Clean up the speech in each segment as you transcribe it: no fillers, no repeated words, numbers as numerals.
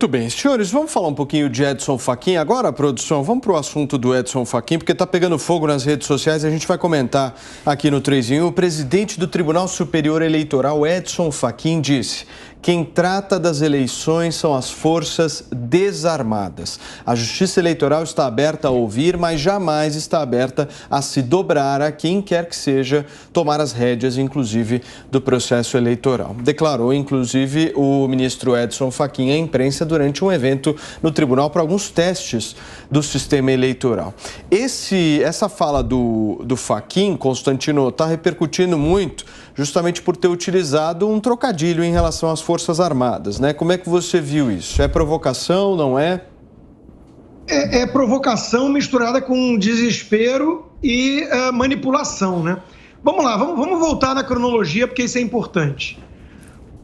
Muito bem, senhores, vamos falar um pouquinho de Edson Fachin agora, produção? Vamos para o assunto do Edson Fachin, porque está pegando fogo nas redes sociais e a gente vai comentar aqui no 3 em 1. O presidente do Tribunal Superior Eleitoral, Edson Fachin, disse: quem trata das eleições são as forças desarmadas. A Justiça Eleitoral está aberta a ouvir, mas jamais está aberta a se dobrar a quem quer que seja tomar as rédeas, inclusive, do processo eleitoral. Declarou, inclusive, o ministro Edson Fachin à imprensa durante um evento no tribunal para alguns testes do sistema eleitoral. Essa fala do Fachin, Constantino, está repercutindo muito justamente por ter utilizado um trocadilho em relação às Forças Armadas, né? Como é que você viu isso? É provocação, não é? É provocação misturada com desespero e manipulação, né? Vamos lá, vamos voltar na cronologia, porque isso é importante.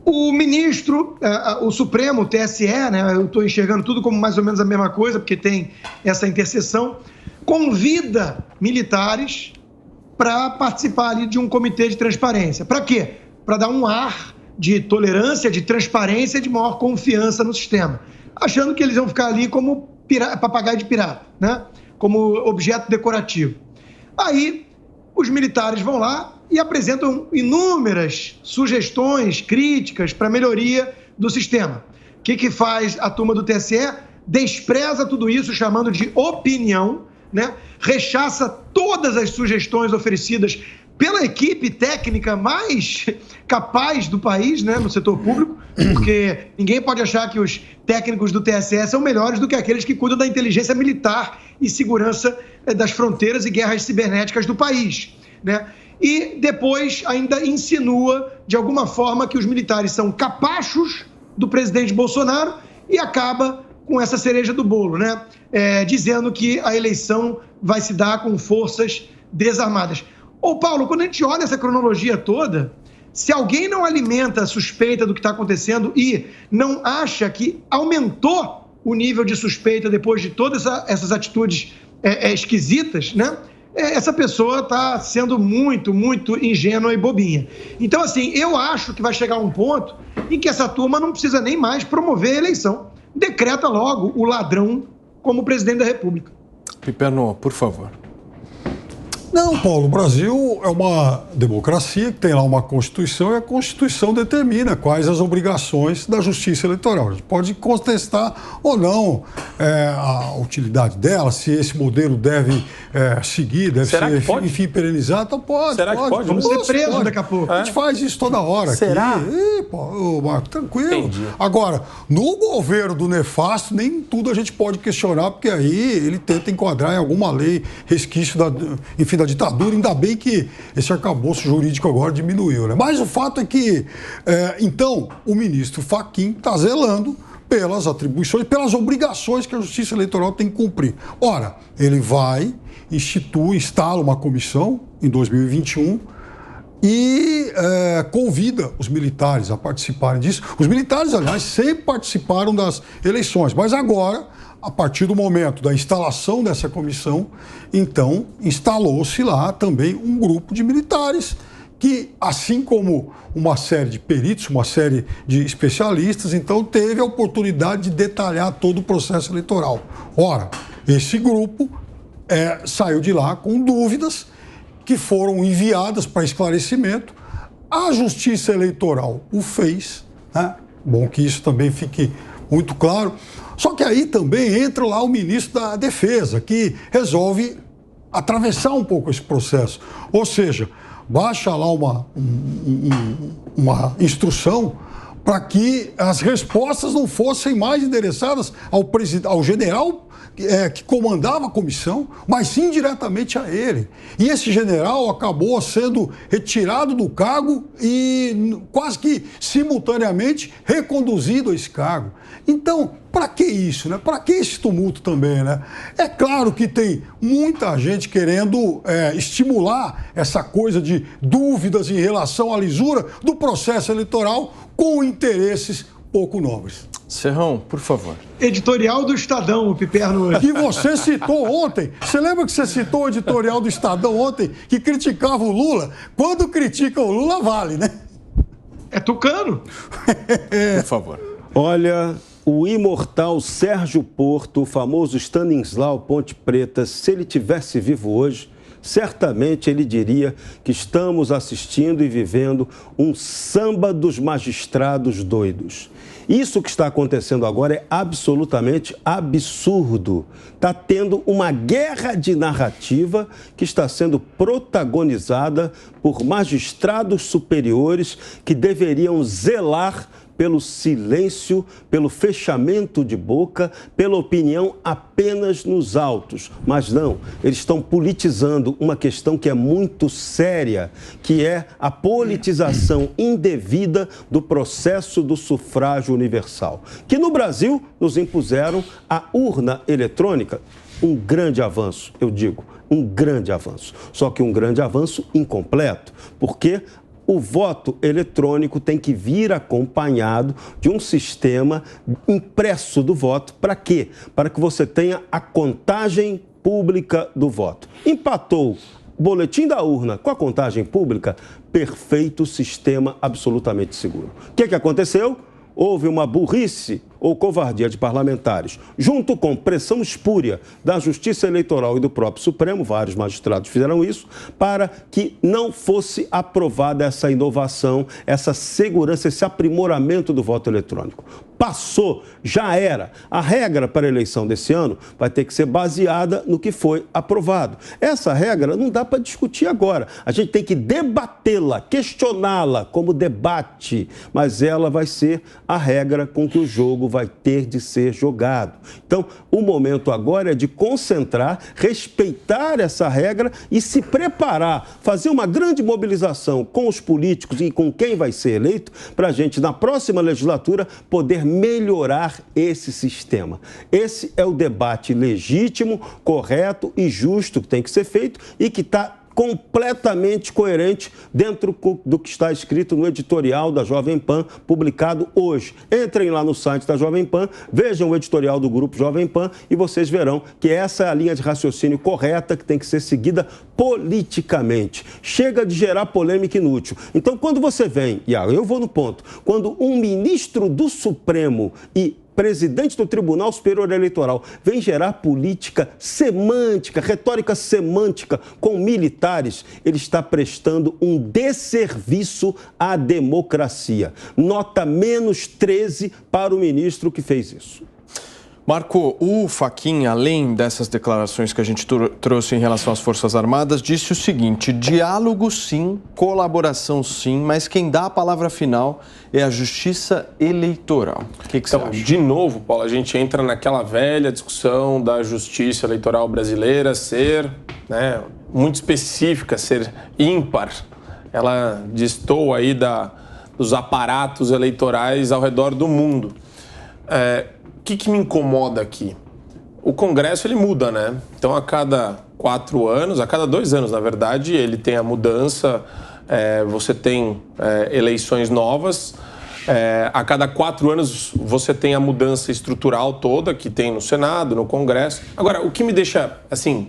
O ministro, o Supremo, o TSE, né? Eu estou enxergando tudo como mais ou menos a mesma coisa, porque tem essa interseção, convida militares para participar ali de um comitê de transparência. Para quê? Para dar um ar de tolerância, de transparência, de maior confiança no sistema, achando que eles vão ficar ali como papagaio de pirata, né? Como objeto decorativo. Aí, os militares vão lá e apresentam inúmeras sugestões, críticas para melhoria do sistema. O que faz a turma do TSE? Despreza tudo isso, chamando de opinião, né? Rechaça todas as sugestões oferecidas pela equipe técnica mais capaz do país, né, no setor público, porque ninguém pode achar que os técnicos do TSE são melhores do que aqueles que cuidam da inteligência militar e segurança das fronteiras e guerras cibernéticas do país, né? E depois ainda insinua, de alguma forma, que os militares são capachos do presidente Bolsonaro e acaba com essa cereja do bolo, né? Dizendo que a eleição vai se dar com forças desarmadas. Ô, Paulo, quando a gente olha essa cronologia toda, se alguém não alimenta a suspeita do que está acontecendo e não acha que aumentou o nível de suspeita depois de todas essas atitudes esquisitas, né? Essa pessoa está sendo muito, muito ingênua e bobinha. Então, assim, eu acho que vai chegar um ponto em que essa turma não precisa nem mais promover a eleição. Decreta logo o ladrão como presidente da República. Piperno, por favor. Não, Paulo, o Brasil é uma democracia que tem lá uma Constituição e a Constituição determina quais as obrigações da Justiça Eleitoral. A gente pode contestar ou não a utilidade dela, se esse modelo deve seguir, deve ser, enfim, perenizado. Então pode. Será que pode? Vamos ser presos daqui a pouco. A gente faz isso toda hora. Será? Aqui. Marco, tranquilo. Entendi. Agora, no governo do nefasto, nem tudo a gente pode questionar, porque aí ele tenta enquadrar em alguma lei, resquício da ditadura. Ainda bem que esse arcabouço jurídico agora diminuiu, né? Mas o fato é que, então, o ministro Fachin está zelando pelas atribuições, pelas obrigações que a Justiça Eleitoral tem que cumprir. Ora, ele vai, instala uma comissão em 2021 e convida os militares a participarem disso. Os militares, aliás, sempre participaram das eleições, mas agora, a partir do momento da instalação dessa comissão, então, instalou-se lá também um grupo de militares que, assim como uma série de peritos, uma série de especialistas, então teve a oportunidade de detalhar todo o processo eleitoral. Ora, esse grupo saiu de lá com dúvidas que foram enviadas para esclarecimento. A Justiça Eleitoral o fez, né? Bom que isso também fique muito claro. Só que aí também entra lá o ministro da Defesa, que resolve atravessar um pouco esse processo. Ou seja, baixa lá uma instrução para que as respostas não fossem mais endereçadas ao general que comandava a comissão, mas sim diretamente a ele. E esse general acabou sendo retirado do cargo e quase que simultaneamente reconduzido a esse cargo. Então, para que isso, né? Para que esse tumulto também, né? É claro que tem muita gente querendo estimular essa coisa de dúvidas em relação à lisura do processo eleitoral com interesses pouco nobres. Serrão, por favor. Editorial do Estadão, o Piperno hoje. Que você citou ontem. Você lembra que você citou o editorial do Estadão ontem que criticava o Lula? Quando critica o Lula, vale, né? É tucano. Por favor. Olha, O imortal Sérgio Porto, o famoso Stanislau Ponte Preta, se ele tivesse vivo hoje, certamente ele diria que estamos assistindo e vivendo um samba dos magistrados doidos. Isso que está acontecendo agora é absolutamente absurdo. Está tendo uma guerra de narrativa que está sendo protagonizada por magistrados superiores que deveriam zelar pelo silêncio, pelo fechamento de boca, pela opinião apenas nos autos. Mas não, eles estão politizando uma questão que é muito séria, que é a politização indevida do processo do sufrágio universal, que no Brasil nos impuseram a urna eletrônica. Um grande avanço, eu digo, um grande avanço. Só que um grande avanço incompleto, porque o voto eletrônico tem que vir acompanhado de um sistema impresso do voto. Para quê? Para que você tenha a contagem pública do voto. Empatou o boletim da urna com a contagem pública, perfeito sistema, absolutamente seguro. O que aconteceu? Houve uma burrice ou covardia de parlamentares, junto com pressão espúria da Justiça Eleitoral e do próprio Supremo, vários magistrados fizeram isso, para que não fosse aprovada essa inovação, essa segurança, esse aprimoramento do voto eletrônico. Passou, já era. A regra para a eleição desse ano vai ter que ser baseada no que foi aprovado. Essa regra não dá para discutir agora. A gente tem que debatê-la, questioná-la como debate, mas ela vai ser a regra com que o jogo vai ter de ser jogado. Então, o momento agora é de concentrar, respeitar essa regra e se preparar, fazer uma grande mobilização com os políticos e com quem vai ser eleito, para a gente, na próxima legislatura, poder melhorar esse sistema. Esse é o debate legítimo, correto e justo que tem que ser feito e que está completamente coerente dentro do que está escrito no editorial da Jovem Pan, publicado hoje. Entrem lá no site da Jovem Pan, vejam o editorial do Grupo Jovem Pan e vocês verão que essa é a linha de raciocínio correta que tem que ser seguida politicamente. Chega de gerar polêmica inútil. Então, quando você vem, e eu vou no ponto, quando um ministro do Supremo e presidente do Tribunal Superior Eleitoral vem gerar política semântica, retórica semântica com militares, ele está prestando um desserviço à democracia. Nota -13 para o ministro que fez isso. Marco, o Fachin, além dessas declarações que a gente trouxe em relação às Forças Armadas, disse o seguinte: diálogo sim, colaboração sim, mas quem dá a palavra final é a Justiça Eleitoral. O que você acha? De novo, Paulo, a gente entra naquela velha discussão da Justiça Eleitoral brasileira ser, muito específica, ser ímpar. Ela destoa aí dos aparatos eleitorais ao redor do mundo. O que me incomoda aqui? O Congresso, ele muda, né? Então, a cada 4 anos, a cada 2 anos, na verdade, ele tem a mudança, você tem eleições novas, a cada 4 anos você tem a mudança estrutural toda que tem no Senado, no Congresso. Agora, o que me deixa, assim,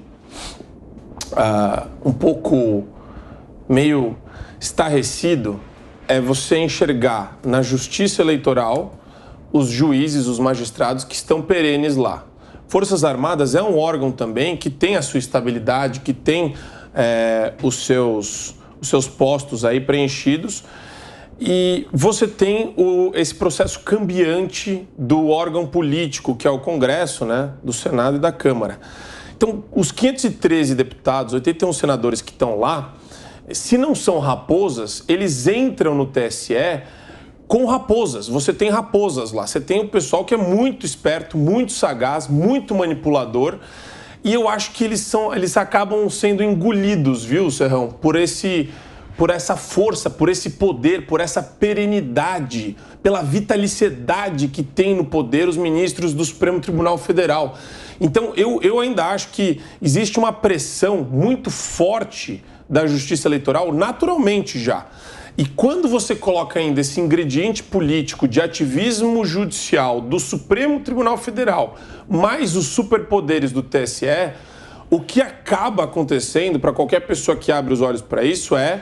um pouco meio estarrecido é você enxergar na Justiça Eleitoral os juízes, os magistrados que estão perenes lá. Forças Armadas é um órgão também que tem a sua estabilidade, que tem os seus postos aí preenchidos, e você tem esse processo cambiante do órgão político, que é o Congresso, né, do Senado e da Câmara. Então, os 513 deputados, 81 senadores que estão lá, se não são raposas, eles entram no TSE com raposas. Você tem raposas lá. Você tem o pessoal que é muito esperto, muito sagaz, muito manipulador. E eu acho que eles acabam sendo engolidos, viu, Serrão? Por essa força, por esse poder, por essa perenidade, pela vitaliciedade que tem no poder os ministros do Supremo Tribunal Federal. Então, eu ainda acho que existe uma pressão muito forte da Justiça Eleitoral, naturalmente já. E quando você coloca ainda esse ingrediente político de ativismo judicial do Supremo Tribunal Federal, mais os superpoderes do TSE, o que acaba acontecendo para qualquer pessoa que abre os olhos para isso é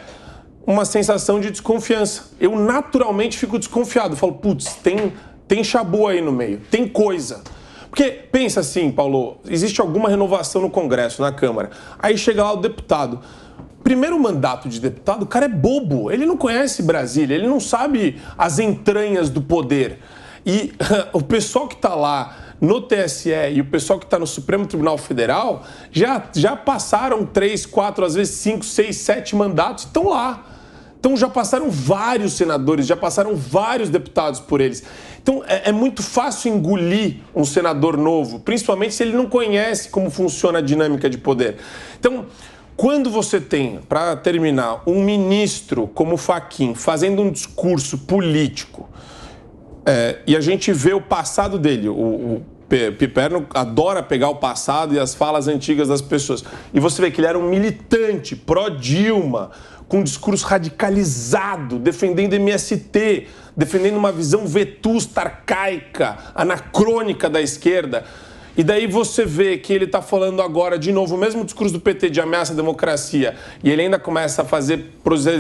uma sensação de desconfiança. Eu naturalmente fico desconfiado. Eu falo, putz, Tem chabu aí no meio, tem coisa. Porque, pensa assim, Paulo, existe alguma renovação no Congresso, na Câmara. Aí chega lá o deputado. Primeiro mandato de deputado, o cara é bobo. Ele não conhece Brasília, ele não sabe as entranhas do poder. E o pessoal que está lá no TSE e o pessoal que está no Supremo Tribunal Federal já passaram 3, 4, às vezes 5, 6, 7 mandatos e estão lá. Então já passaram vários senadores, já passaram vários deputados por eles. Então é muito fácil engolir um senador novo, principalmente se ele não conhece como funciona a dinâmica de poder. Então, quando você tem, para terminar, um ministro como o Fachin fazendo um discurso político, e a gente vê o passado dele, o Piperno adora pegar o passado e as falas antigas das pessoas, e você vê que ele era um militante pró-Dilma, com um discurso radicalizado, defendendo MST, defendendo uma visão vetusta, arcaica, anacrônica da esquerda. E daí você vê que ele está falando agora, de novo, o mesmo discurso do PT de ameaça à democracia, e ele ainda começa a fazer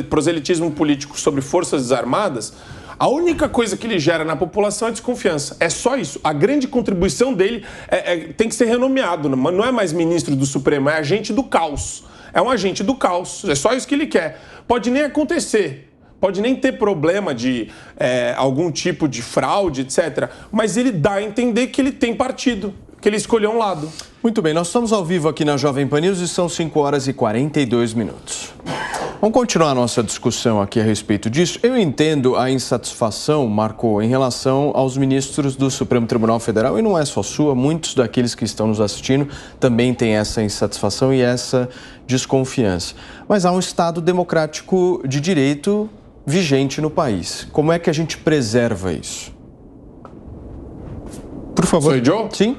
proselitismo político sobre forças desarmadas. A única coisa que ele gera na população é desconfiança. É só isso. A grande contribuição dele tem que ser renomeado. Não é mais ministro do Supremo, é agente do caos. É um agente do caos. É só isso que ele quer. Pode nem acontecer. Pode nem ter problema de algum tipo de fraude, etc. Mas ele dá a entender que ele tem partido, que ele escolheu um lado. Muito bem, nós estamos ao vivo aqui na Jovem Pan News e são 5 horas e 42 minutos. Vamos continuar a nossa discussão aqui a respeito disso. Eu entendo a insatisfação, Marco, em relação aos ministros do Supremo Tribunal Federal, e não é só sua, muitos daqueles que estão nos assistindo também têm essa insatisfação e essa desconfiança. Mas há um Estado democrático de direito vigente no país. Como é que a gente preserva isso? Por favor. Sou Joe? Sim.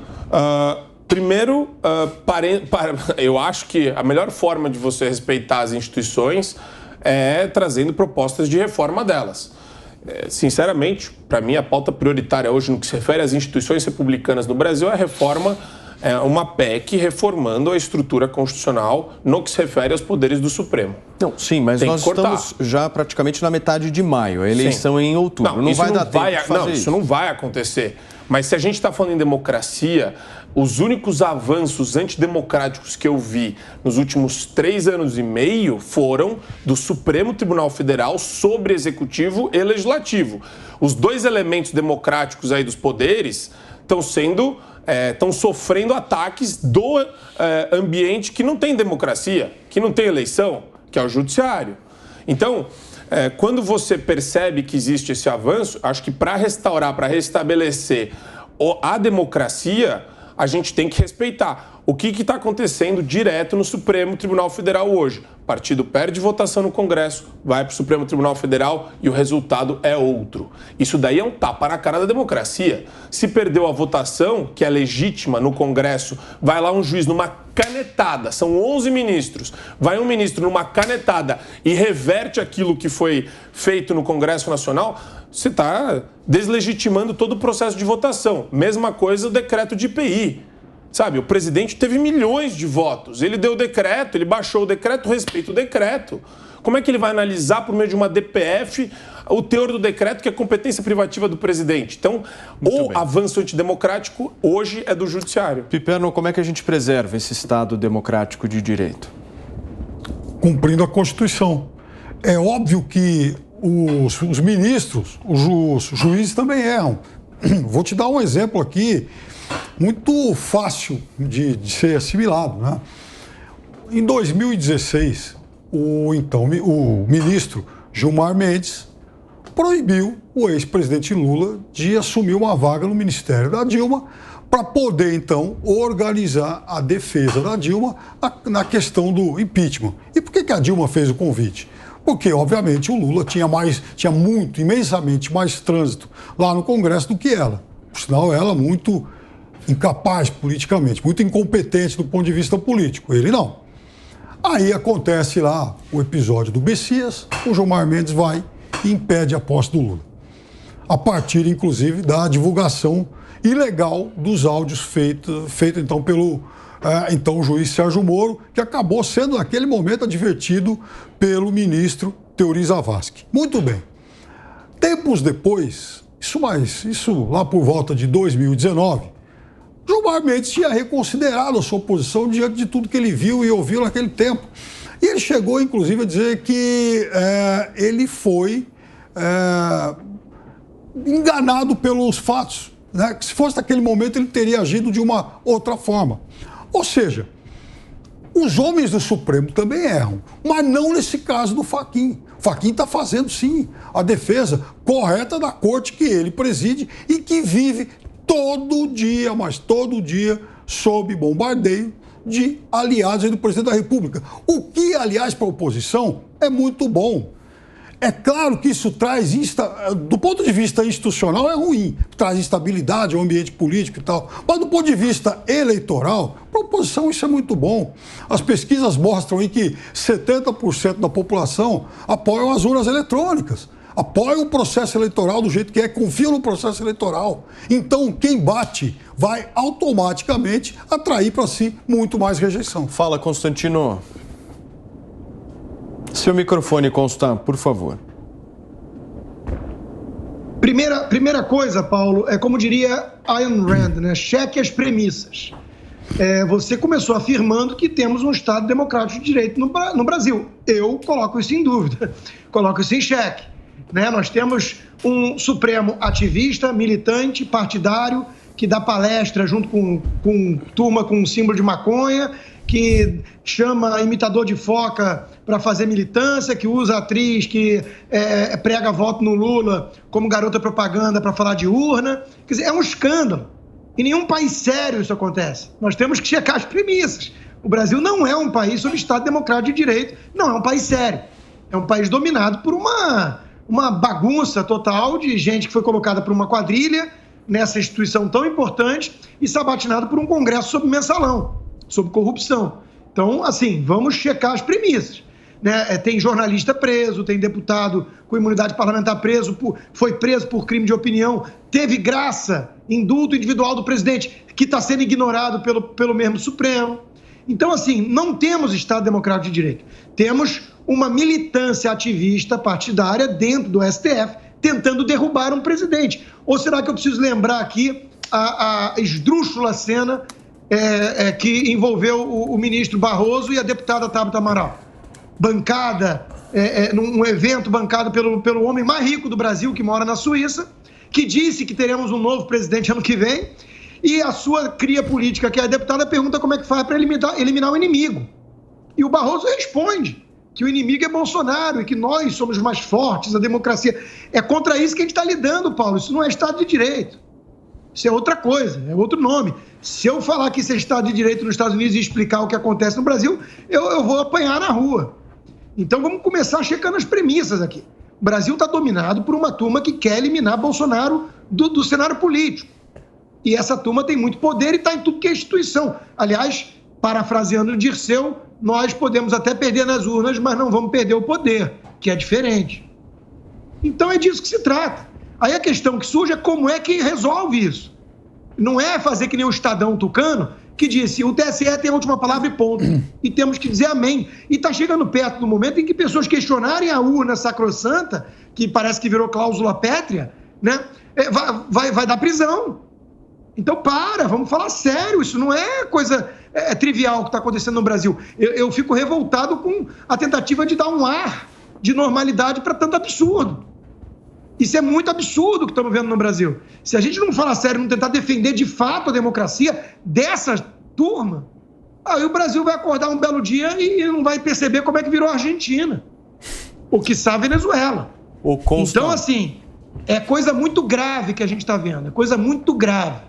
Primeiro, eu acho que a melhor forma de você respeitar as instituições é trazendo propostas de reforma delas. Sinceramente, para mim, a pauta prioritária hoje no que se refere às instituições republicanas no Brasil é a reforma, uma PEC reformando a estrutura constitucional no que se refere aos poderes do Supremo. Não, sim, mas nós estamos já praticamente na metade de maio, a eleição é em outubro. Não vai dar tempo de fazer isso. Isso não vai acontecer. Mas se a gente está falando em democracia, os únicos avanços antidemocráticos que eu vi nos últimos 3 anos e meio foram do Supremo Tribunal Federal sobre Executivo e Legislativo. Os 2 elementos democráticos aí dos poderes estão sofrendo ataques do ambiente que não tem democracia, que não tem eleição, que é o judiciário. Então, quando você percebe que existe esse avanço, acho que para restaurar, para restabelecer a democracia, a gente tem que respeitar. O que está acontecendo direto no Supremo Tribunal Federal hoje? O partido perde votação no Congresso, vai para o Supremo Tribunal Federal e o resultado é outro. Isso daí é um tapa na cara da democracia. Se perdeu a votação, que é legítima no Congresso, vai lá um juiz numa canetada, são 11 ministros, vai um ministro numa canetada e reverte aquilo que foi feito no Congresso Nacional, você está deslegitimando todo o processo de votação. Mesma coisa o decreto de IPI. Sabe, o presidente teve milhões de votos, ele deu o decreto, ele baixou o decreto, respeita o decreto. Como é que ele vai analisar por meio de uma DPF o teor do decreto, que é competência privativa do presidente? Então, avanço antidemocrático hoje é do judiciário. Piperno, como é que a gente preserva esse Estado democrático de direito? Cumprindo a Constituição. É óbvio que os ministros, os juízes também erram. Vou te dar um exemplo aqui muito fácil de ser assimilado, né? Em 2016, o ministro Gilmar Mendes proibiu o ex-presidente Lula de assumir uma vaga no Ministério da Dilma para poder, então, organizar a defesa da Dilma na questão do impeachment. E por que a Dilma fez o convite? Porque, obviamente, o Lula tinha imensamente mais trânsito lá no Congresso do que ela. Por sinal, ela muito incapaz politicamente, muito incompetente do ponto de vista político. Ele não. Aí acontece lá o episódio do Messias, o Gilmar Mendes vai e impede a posse do Lula. A partir, inclusive, da divulgação ilegal dos áudios feito então pelo então juiz Sérgio Moro, que acabou sendo, naquele momento, advertido pelo ministro Teori Zavascki. Muito bem. Tempos depois, Isso lá por volta de 2019, Gilmar Mendes tinha reconsiderado a sua posição diante de tudo que ele viu e ouviu naquele tempo. E ele chegou, inclusive, a dizer que ele foi enganado pelos fatos, né? Que se fosse naquele momento ele teria agido de uma outra forma. Ou seja, os homens do Supremo também erram, mas não nesse caso do Fachin. O Fachin está fazendo, sim, a defesa correta da corte que ele preside e que vive todo dia, mas todo dia, sob bombardeio de aliados do presidente da República. O que, aliás, para a oposição é muito bom. É claro que isso traz, do ponto de vista institucional, é ruim, traz instabilidade ao ambiente político e tal, mas do ponto de vista eleitoral, para a oposição isso é muito bom. As pesquisas mostram aí que 70% da população apoiam as urnas eletrônicas, apoiam o processo eleitoral do jeito que é, confiam no processo eleitoral. Então, quem bate vai automaticamente atrair para si muito mais rejeição. Fala, Constantino. Seu microfone, Constant, por favor. Primeira coisa, Paulo, é como diria Ayn Rand, né? Cheque as premissas. Você começou afirmando que temos um Estado democrático de direito no Brasil. Eu coloco isso em dúvida, coloco isso em xeque. Né? Nós temos um Supremo ativista, militante, partidário, que dá palestra junto com turma com símbolo de maconha, que chama imitador de foca para fazer militância, que usa atriz que prega voto no Lula como garota propaganda para falar de urna. Quer dizer, é um escândalo. Em nenhum país sério isso acontece. Nós temos que checar as premissas. O Brasil não é um país sob Estado democrático de direito, não é um país sério. É um país dominado por uma bagunça total de gente que foi colocada por uma quadrilha nessa instituição tão importante e sabatinado por um Congresso sob mensalão, sob corrupção. Então, assim, vamos checar as premissas. Né? Tem jornalista preso, tem deputado com imunidade parlamentar preso, foi preso por crime de opinião, teve graça, indulto individual do presidente, que está sendo ignorado pelo mesmo Supremo. Então, assim, não temos Estado democrático de direito. Temos uma militância ativista partidária dentro do STF tentando derrubar um presidente. Ou será que eu preciso lembrar aqui a esdrúxula cena que envolveu o ministro Barroso e a deputada Tabata Amaral? Bancada, num evento bancado pelo homem mais rico do Brasil, que mora na Suíça, que disse que teremos um novo presidente ano que vem, e a sua cria política, que é a deputada, pergunta como é que faz para eliminar o inimigo. E o Barroso responde que o inimigo é Bolsonaro e que nós somos mais fortes, a democracia. É contra isso que a gente está lidando, Paulo. Isso não é Estado de Direito. Isso é outra coisa, é outro nome. Se eu falar que isso é Estado de Direito nos Estados Unidos e explicar o que acontece no Brasil, eu vou apanhar na rua. Então vamos começar checando as premissas aqui. O Brasil está dominado por uma turma que quer eliminar Bolsonaro do cenário político. E essa turma tem muito poder e está em tudo que é instituição. Aliás, parafraseando o Dirceu, nós podemos até perder nas urnas, mas não vamos perder o poder, que é diferente. Então é disso que se trata. Aí a questão que surge é como é que resolve isso. Não é fazer que nem o Estadão Tucano, que disse o TSE tem a última palavra e ponto. E temos que dizer amém. E está chegando perto do momento em que pessoas questionarem a urna sacrossanta, que parece que virou cláusula pétrea, né? Vai dar prisão. Então vamos falar sério, isso não é coisa trivial que está acontecendo no Brasil. Eu fico revoltado com a tentativa de dar um ar de normalidade para tanto absurdo. Isso é muito absurdo o que estamos vendo no Brasil. Se a gente não falar sério, não tentar defender de fato a democracia dessa turma, aí o Brasil vai acordar um belo dia e não vai perceber como é que virou a Argentina, ou quiçá a Venezuela. Então, assim, é coisa muito grave que a gente está vendo, é coisa muito grave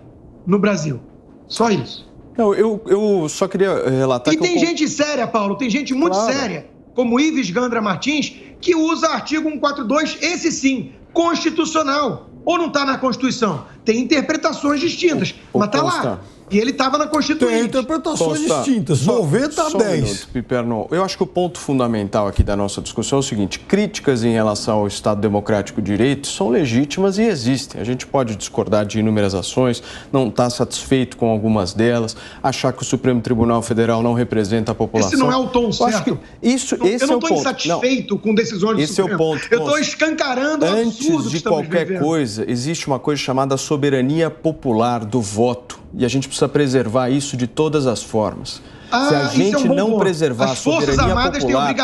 no Brasil. Só isso. Eu só queria relatar que tem gente séria, Paulo, tem gente muito séria, como Ives Gandra Martins, que usa artigo 142, esse sim, constitucional. Ou não está na Constituição? Tem interpretações distintas, mas está lá. E ele estava na Constituinte. Tem interpretações distintas, 90 a 10. Minuto, Piperno. Eu acho que o ponto fundamental aqui da nossa discussão é o seguinte: críticas em relação ao Estado Democrático de Direito são legítimas e existem. A gente pode discordar de inúmeras ações, não estar satisfeito com algumas delas, achar que o Supremo Tribunal Federal não representa a população. Esse não é o tom certo. Esse eu não é o ponto. estou insatisfeito com decisões do Supremo. Esse é o ponto. Eu estou escancarando o absurdo Antes que de estamos qualquer vivendo. coisa, existe uma coisa chamada soberania popular do voto. E a gente precisa preservar isso de todas as formas. Se a gente não preservar a soberania popular,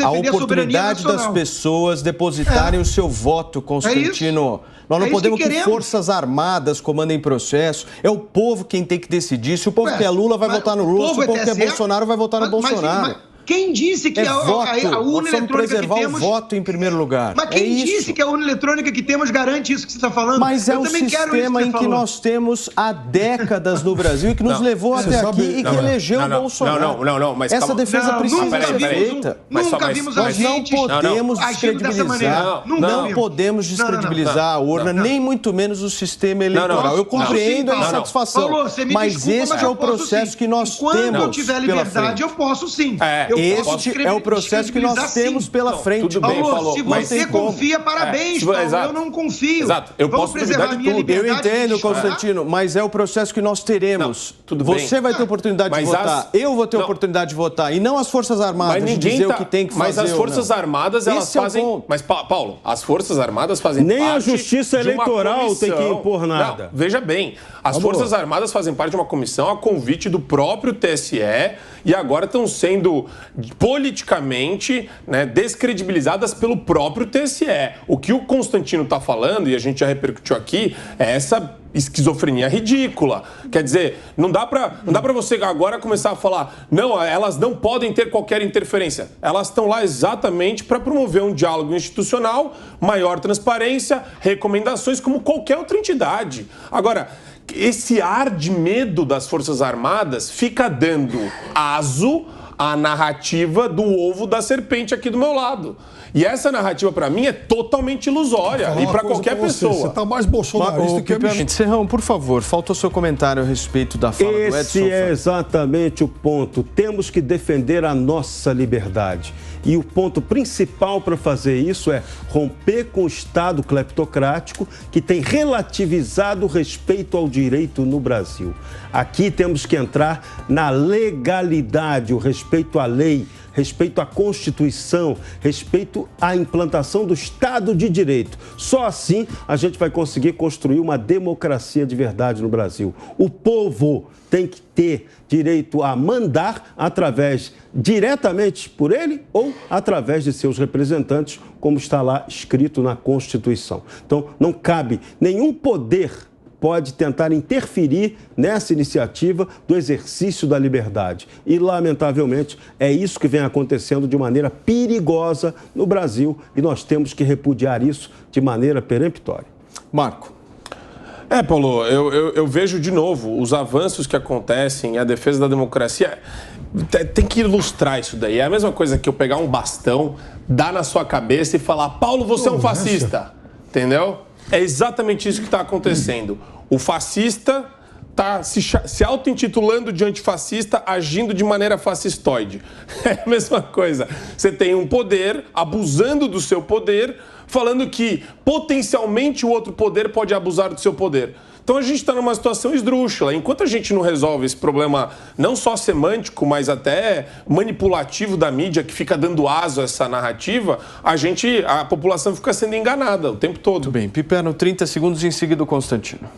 a oportunidade das pessoas depositarem o seu voto, Constantino. Nós não podemos que forças armadas comandem processo. É o povo quem tem que decidir. Se o povo quer Lula, vai votar no Lula. Se o povo quer Bolsonaro, vai votar no Bolsonaro. Quem disse que a urna eletrônica que temos... o voto em primeiro lugar. Mas quem disse que a urna eletrônica que temos garante isso que você está falando? Mas é o sistema em que nós temos há décadas no Brasil e que nos levou até aqui e que elegeu o Bolsonaro. Não, mas essa defesa precisa ser feita. Nunca vimos Nós não podemos descredibilizar, não podemos descredibilizar a urna, nem muito menos o sistema eleitoral. Eu compreendo a insatisfação, mas este é o processo que nós temos pela frente. Quando eu tiver liberdade, eu posso sim. Este é o processo que nós temos pela frente. Tudo bem, Paulo, se você confia, parabéns, Paulo. Eu não confio. Exato. Eu posso preservar de tudo. Eu entendo, Constantino, mas é o processo que nós teremos. Você vai ter oportunidade de votar, eu vou ter oportunidade de votar, e não as Forças Armadas de dizer o que tem que fazer. Mas as Forças Armadas, elas fazem... Mas, Paulo, as Forças Armadas fazem parte... Nem a Justiça Eleitoral tem que impor nada. Não, veja bem, as Forças Armadas fazem parte de uma comissão a convite do próprio TSE e agora estão sendo politicamente descredibilizadas pelo próprio TSE. O que o Constantino está falando, e a gente já repercutiu aqui, é essa esquizofrenia ridícula. Quer dizer, não dá para você agora começar a falar, não, elas não podem ter qualquer interferência. Elas estão lá exatamente para promover um diálogo institucional, maior transparência, recomendações, como qualquer outra entidade. Agora, esse ar de medo das Forças Armadas fica dando aso à narrativa do ovo da serpente aqui do meu lado. E essa narrativa, para mim, é totalmente ilusória. E para qualquer pessoa. Você está mais bolsonarista que a minha. Serrão, por favor, falta o seu comentário a respeito da fala do Edson. Esse é exatamente o ponto. Temos que defender a nossa liberdade. E o ponto principal para fazer isso é romper com o Estado cleptocrático que tem relativizado o respeito ao direito no Brasil. Aqui temos que entrar na legalidade, o respeito à lei, respeito à Constituição, respeito à implantação do Estado de Direito. Só assim a gente vai conseguir construir uma democracia de verdade no Brasil. O povo tem que ter direito a mandar diretamente por ele ou através de seus representantes, como está lá escrito na Constituição. Então, não cabe nenhum poder pode tentar interferir nessa iniciativa do exercício da liberdade. E, lamentavelmente, é isso que vem acontecendo de maneira perigosa no Brasil e nós temos que repudiar isso de maneira peremptória. Marco. Paulo, eu vejo de novo os avanços que acontecem, a defesa da democracia. Tem que ilustrar isso daí. É a mesma coisa que eu pegar um bastão, dar na sua cabeça e falar, Paulo, você é um fascista. Entendeu? É exatamente isso que está acontecendo. O fascista está se auto-intitulando de antifascista, agindo de maneira fascistoide. É a mesma coisa. Você tem um poder, abusando do seu poder, falando que potencialmente o outro poder pode abusar do seu poder. Então a gente está numa situação esdrúxula. Enquanto a gente não resolve esse problema não só semântico, mas até manipulativo da mídia que fica dando aso a essa narrativa, a população fica sendo enganada o tempo todo. Muito bem. Piperno, 30 segundos e em seguida o Constantino.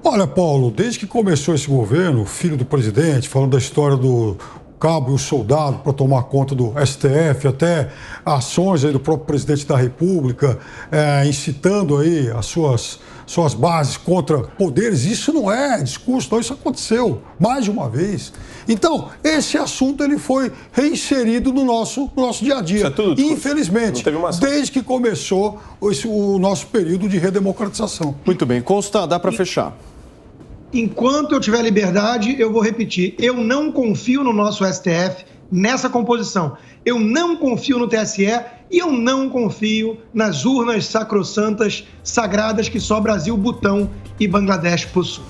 Olha, Paulo, desde que começou esse governo, filho do presidente, falando da história do cabo e o soldado para tomar conta do STF, até ações aí do próprio presidente da República, incitando aí as suas bases contra poderes, isso não é discurso, não, isso aconteceu mais de uma vez. Então, esse assunto ele foi reinserido no nosso dia a dia. Isso é tudo discurso. Infelizmente, desde que começou o nosso período de redemocratização. Muito bem. Consta, dá para fechar. Enquanto eu tiver liberdade, eu vou repetir, eu não confio no nosso STF nessa composição. Eu não confio no TSE e eu não confio nas urnas sacrossantas, sagradas que só Brasil, Butão e Bangladesh possuem.